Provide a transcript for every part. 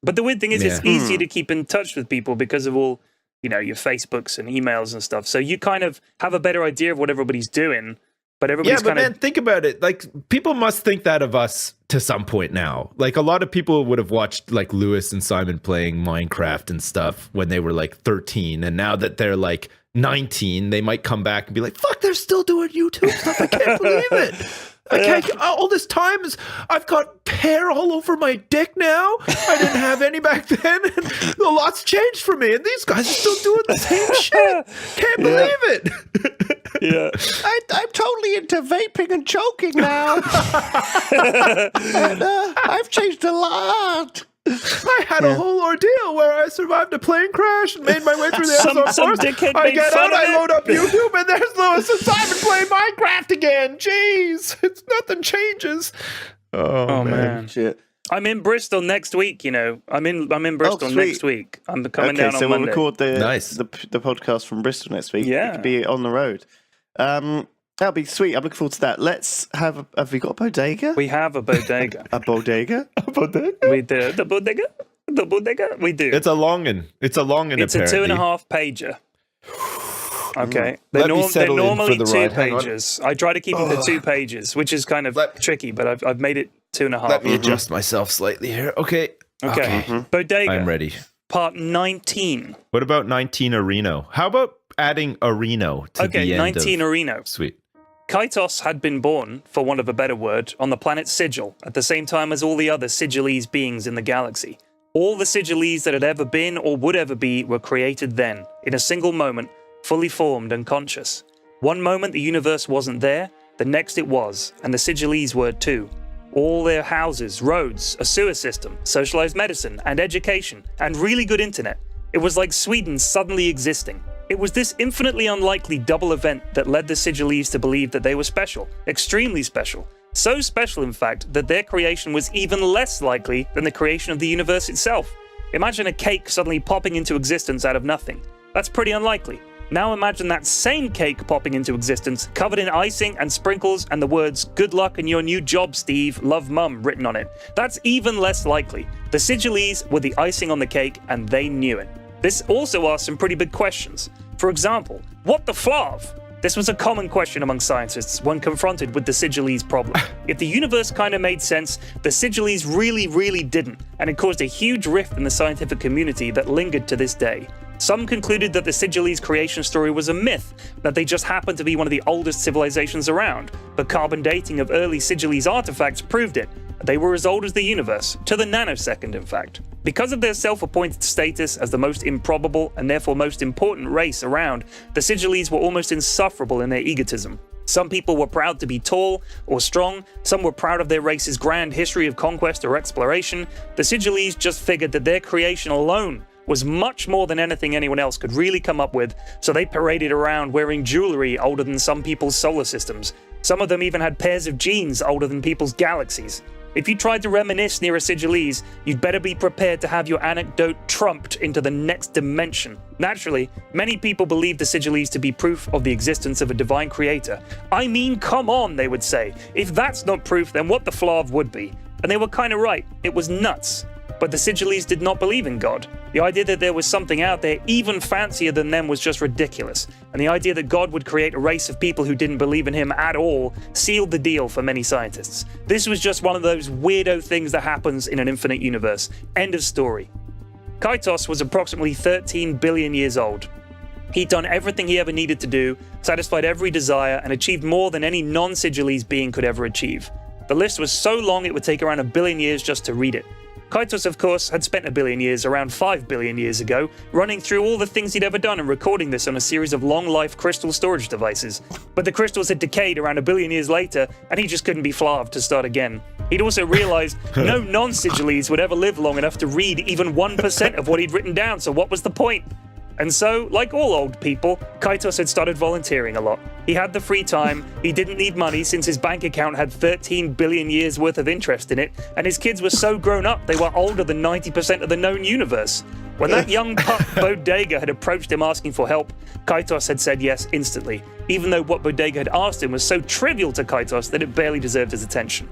But the weird thing is it's easier to keep in touch with people because of all, your Facebooks and emails and stuff. So you kind of have a better idea of what everybody's doing. But everybody's man, think about it. Like, people must think that of us to some point now. Like, a lot of people would have watched, like, Lewis and Simon playing Minecraft and stuff when they were, like, 13. And now that they're, like, 19, they might come back and be like, fuck, they're still doing YouTube stuff. I can't believe it. All this time I've got hair all over my dick now. I didn't have any back then. And a lot's changed for me. And these guys are still doing the same shit. Can't believe it. Yeah. I'm totally into vaping and choking now. And, I've changed a lot. I had a whole ordeal where I survived a plane crash and made my way through the Amazon forest. I get out, I load up YouTube, and there's Lewis and Simon playing Minecraft again. Jeez, nothing changes. Oh man. Shit. I'm in Bristol next week. I'm in Bristol next week. I'm coming down on Monday. So we'll record the podcast from Bristol next week. Yeah, it could be on the road. That'll be sweet. I'm looking forward to that. Let's have we got a bodega? We have a bodega. A bodega? A bodega? We do. The bodega? We do. It's a longin'. It's a 2.5 pager. Okay. They're normally 2 pages. I try to keep them to 2 pages, which is kind of tricky, but I've made it 2.5. Let me adjust myself slightly here. Okay. Bodega. I'm ready. Part 19. What about 19-Orino? How about adding Orino to the end 19-Orino. Sweet. Kaitos had been born, for want of a better word, on the planet Sigil, at the same time as all the other Sigilese beings in the galaxy. All the Sigilese that had ever been or would ever be were created then, in a single moment, fully formed and conscious. One moment the universe wasn't there, the next it was, and the Sigilese were too. All their houses, roads, a sewer system, socialized medicine, and education, and really good internet. It was like Sweden suddenly existing. It was this infinitely unlikely double event that led the Sigilese to believe that they were special, extremely special. So special, in fact, that their creation was even less likely than the creation of the universe itself. Imagine a cake suddenly popping into existence out of nothing. That's pretty unlikely. Now imagine that same cake popping into existence, covered in icing and sprinkles and the words, "Good luck in your new job, Steve, love Mum," written on it. That's even less likely. The Sigilese were the icing on the cake, and they knew it. This also asks some pretty big questions. For example, what the flav? This was a common question among scientists when confronted with the Sigilese problem. If the universe kind of made sense, the Sigilese really didn't, and it caused a huge rift in the scientific community that lingered to this day. Some concluded that the Sigilese creation story was a myth, that they just happened to be one of the oldest civilizations around, but carbon dating of early Sigilese artifacts proved it. They were as old as the universe, to the nanosecond in fact. Because of their self-appointed status as the most improbable and therefore most important race around, the Sigilese were almost insufferable in their egotism. Some people were proud to be tall or strong, some were proud of their race's grand history of conquest or exploration. The Sigilese just figured that their creation alone was much more than anything anyone else could really come up with, so they paraded around wearing jewelry older than some people's solar systems. Some of them even had pairs of jeans older than people's galaxies. If you tried to reminisce near a Sigilese, you'd better be prepared to have your anecdote trumped into the next dimension. Naturally, many people believe the Sigilese to be proof of the existence of a divine creator. I mean, come on, they would say. If that's not proof, then what the flav would be? And they were kind of right. It was nuts. But the Sigilese did not believe in God. The idea that there was something out there even fancier than them was just ridiculous. And the idea that God would create a race of people who didn't believe in him at all sealed the deal for many scientists. This was just one of those weirdo things that happens in an infinite universe. End of story. Kaitos was approximately 13 billion years old. He'd done everything he ever needed to do, satisfied every desire, and achieved more than any non-Sigilese being could ever achieve. The list was so long it would take around 1 billion years just to read it. Kaitos, of course, had spent 1 billion years around 5 billion years ago, running through all the things he'd ever done and recording this on a series of long-life crystal storage devices. But the crystals had decayed around 1 billion years later, and he just couldn't be flaved to start again. He'd also realized no non-Sigilese would ever live long enough to read even 1% of what he'd written down, so what was the point? And so, like all old people, Kaitos had started volunteering a lot. He had the free time, he didn't need money since his bank account had 13 billion years worth of interest in it, and his kids were so grown up they were older than 90% of the known universe. When that young pup Bodega had approached him asking for help, Kaitos had said yes instantly, even though what Bodega had asked him was so trivial to Kaitos that it barely deserved his attention.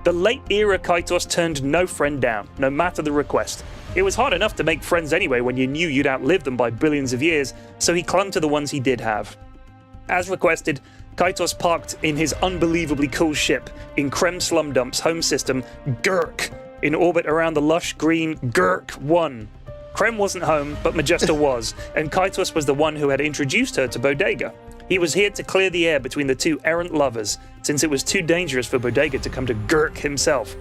The late-era Kaitos turned no friend down, no matter the request. It was hard enough to make friends anyway when you knew you'd outlive them by billions of years, so he clung to the ones he did have. As requested, Kaitos parked in his unbelievably cool ship in Krem Slum Dump's home system, Gurk, in orbit around the lush green Gurk 1. Krem wasn't home, but Majesta was, and Kaitos was the one who had introduced her to Bodega. He was here to clear the air between the two errant lovers, since it was too dangerous for Bodega to come to Gurk himself.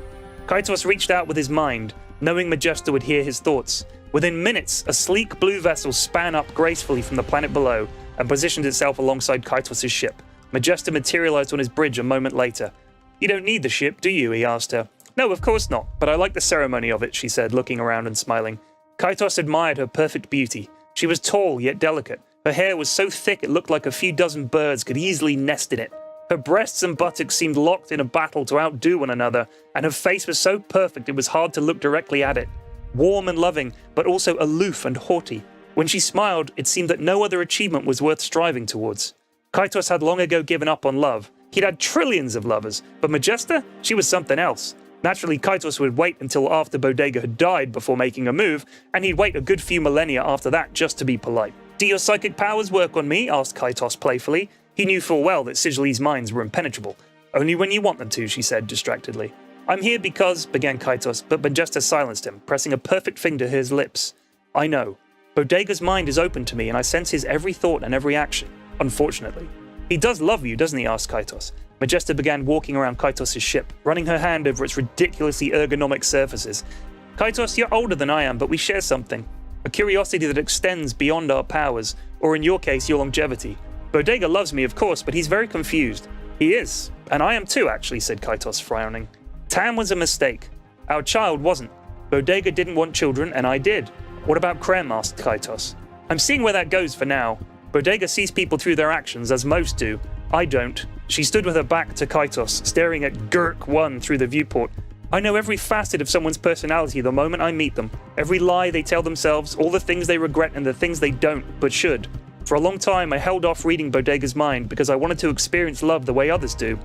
Kaitos reached out with his mind, knowing Majesta would hear his thoughts. Within minutes, a sleek blue vessel span up gracefully from the planet below and positioned itself alongside Kaitos' ship. Majesta materialized on his bridge a moment later. "You don't need the ship, do you?" he asked her. "No, of course not, but I like the ceremony of it," she said, looking around and smiling. Kaitos admired her perfect beauty. She was tall yet delicate. Her hair was so thick it looked like a few dozen birds could easily nest in it. Her breasts and buttocks seemed locked in a battle to outdo one another, and her face was so perfect it was hard to look directly at it. Warm and loving, but also aloof and haughty. When she smiled, it seemed that no other achievement was worth striving towards. Kaitos had long ago given up on love. He'd had trillions of lovers, but Majesta, she was something else. Naturally, Kaitos would wait until after Bodega had died before making a move, and he'd wait a good few millennia after that just to be polite. "Do your psychic powers work on me?" asked Kaitos playfully. He knew full well that Sigilese minds were impenetrable. "Only when you want them to," she said distractedly. "I'm here because," began Kaitos, but Majesta silenced him, pressing a perfect finger to his lips. "I know. Bodega's mind is open to me, and I sense his every thought and every action, unfortunately." "He does love you, doesn't he?" asked Kaitos. Majesta began walking around Kaitos' ship, running her hand over its ridiculously ergonomic surfaces. "Kaitos, you're older than I am, but we share something. A curiosity that extends beyond our powers, or in your case, your longevity. Bodega loves me, of course, but he's very confused." "He is, and I am too, actually," said Kaitos, frowning. "Tam was a mistake. Our child wasn't. Bodega didn't want children, and I did." "What about Krem?" asked Kaitos. "I'm seeing where that goes for now. Bodega sees people through their actions, as most do. I don't." She stood with her back to Kaitos, staring at Gurk 1 through the viewport. "I know every facet of someone's personality the moment I meet them. Every lie they tell themselves, all the things they regret and the things they don't, but should. For a long time, I held off reading Bodega's mind because I wanted to experience love the way others do.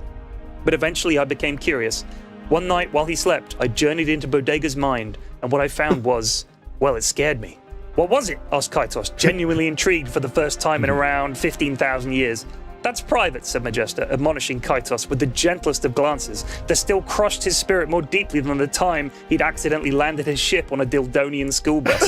But eventually I became curious. One night while he slept, I journeyed into Bodega's mind, and what I found was, well, it scared me." "What was it?" asked Kaitos, genuinely intrigued for the first time in around 15,000 years. "That's private," said Majesta, admonishing Kaitos with the gentlest of glances that still crushed his spirit more deeply than the time he'd accidentally landed his ship on a Dildonian school bus.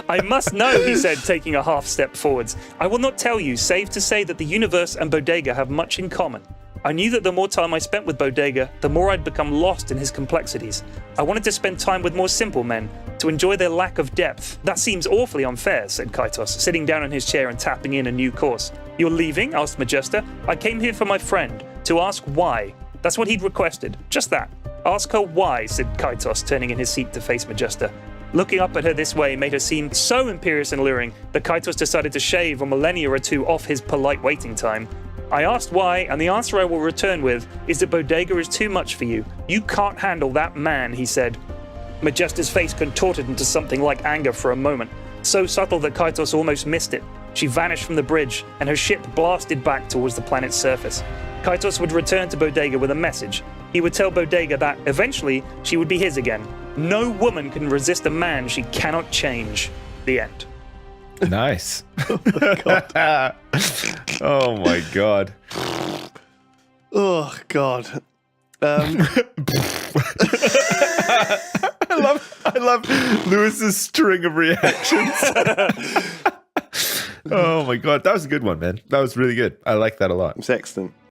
"I must know," he said, taking a half step forwards. "I will not tell you, save to say that the universe and Bodega have much in common. I knew that the more time I spent with Bodega, the more I'd become lost in his complexities. I wanted to spend time with more simple men, to enjoy their lack of depth." "That seems awfully unfair," said Kaitos, sitting down in his chair and tapping in a new course. "You're leaving?" asked Majesta. "I came here for my friend, to ask why." That's what he'd requested, just that. "Ask her why," said Kaitos, turning in his seat to face Majesta. Looking up at her this way made her seem so imperious and alluring that Kaitos decided to shave a millennia or two off his polite waiting time. "I asked why, and the answer I will return with is that Bodega is too much for you. You can't handle that man," he said. Majesta's face contorted into something like anger for a moment, so subtle that Kaitos almost missed it. She vanished from the bridge, and her ship blasted back towards the planet's surface. Kaitos would return to Bodega with a message. He would tell Bodega that, eventually, she would be his again. No woman can resist a man she cannot change. The end. Nice. Oh my god. Oh god. I love Lewis's string of reactions. Oh my god, that was a good one, man. That was really good. I like that a lot. It's excellent.